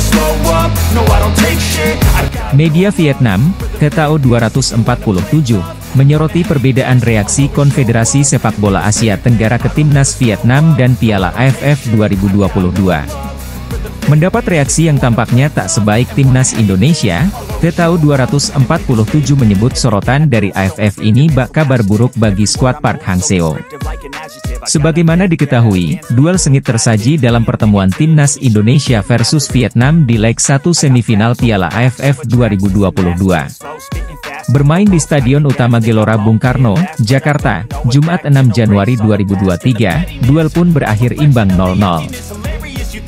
slow up, no I don't take shit. Media Vietnam, TTO 247, menyoroti perbedaan reaksi Konfederasi Sepak Bola Asia Tenggara ke Timnas Vietnam dan Piala AFF 2022. Mendapat reaksi yang tampaknya tak sebaik Timnas Indonesia, TTO 247 menyebut sorotan dari AFF ini bak kabar buruk bagi skuad Park Hang-seo. Sebagaimana diketahui, duel sengit tersaji dalam pertemuan Timnas Indonesia versus Vietnam di leg 1 semifinal Piala AFF 2022. Bermain di Stadion Utama Gelora Bung Karno, Jakarta, Jumat 6 Januari 2023, duel pun berakhir imbang 0-0.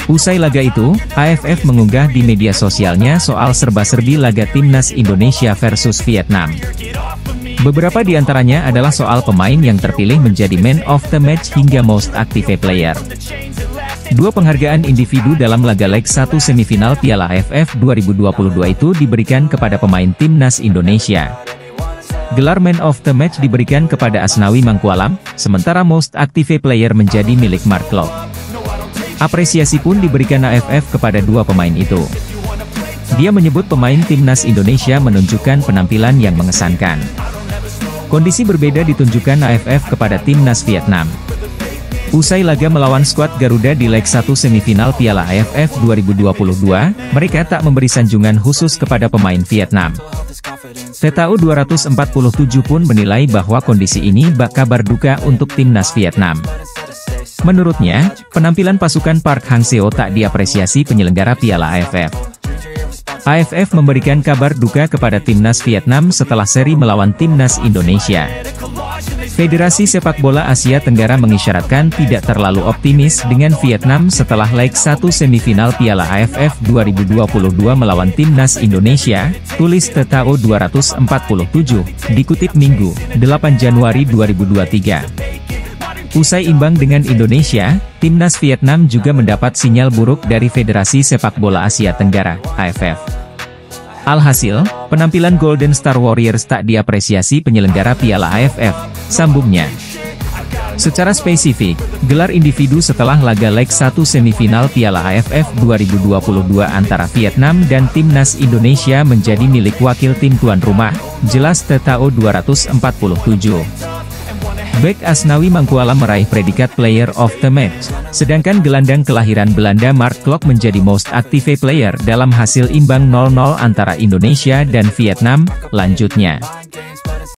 Usai laga itu, AFF mengunggah di media sosialnya soal serba-serbi laga Timnas Indonesia versus Vietnam. Beberapa di antaranya adalah soal pemain yang terpilih menjadi Man of the Match hingga Most Active Player. Dua penghargaan individu dalam laga leg 1 semifinal Piala AFF 2022 itu diberikan kepada pemain Timnas Indonesia. Gelar Man of the Match diberikan kepada Asnawi Mangkualam, sementara Most Active Player menjadi milik Mark Klok. Apresiasi pun diberikan AFF kepada dua pemain itu. Dia menyebut pemain Timnas Indonesia menunjukkan penampilan yang mengesankan. Kondisi berbeda ditunjukkan AFF kepada Timnas Vietnam. Usai laga melawan skuad Garuda di leg 1 semifinal Piala AFF 2022, mereka tak memberi sanjungan khusus kepada pemain Vietnam. TTO 247 pun menilai bahwa kondisi ini bak kabar duka untuk Timnas Vietnam. Menurutnya, penampilan pasukan Park Hang-seo tak diapresiasi penyelenggara Piala AFF. AFF memberikan kabar duka kepada Timnas Vietnam setelah seri melawan Timnas Indonesia. Federasi Sepak Bola Asia Tenggara mengisyaratkan tidak terlalu optimis dengan Vietnam setelah leg 1 semifinal Piala AFF 2022 melawan Timnas Indonesia, tulis TTO 247, dikutip Minggu, 8 Januari 2023. Usai imbang dengan Indonesia, Timnas Vietnam juga mendapat sinyal buruk dari Federasi Sepak Bola Asia Tenggara, AFF. Alhasil, penampilan Golden Star Warriors tak diapresiasi penyelenggara Piala AFF, sambungnya. Secara spesifik, gelar individu setelah laga leg 1 semifinal Piala AFF 2022 antara Vietnam dan Timnas Indonesia menjadi milik wakil tim tuan rumah, jelas TTO 247. Bek Asnawi Mangkualam meraih predikat Player of the Match, sedangkan gelandang kelahiran Belanda Mark Klok menjadi Most Active Player dalam hasil imbang 0-0 antara Indonesia dan Vietnam, lanjutnya.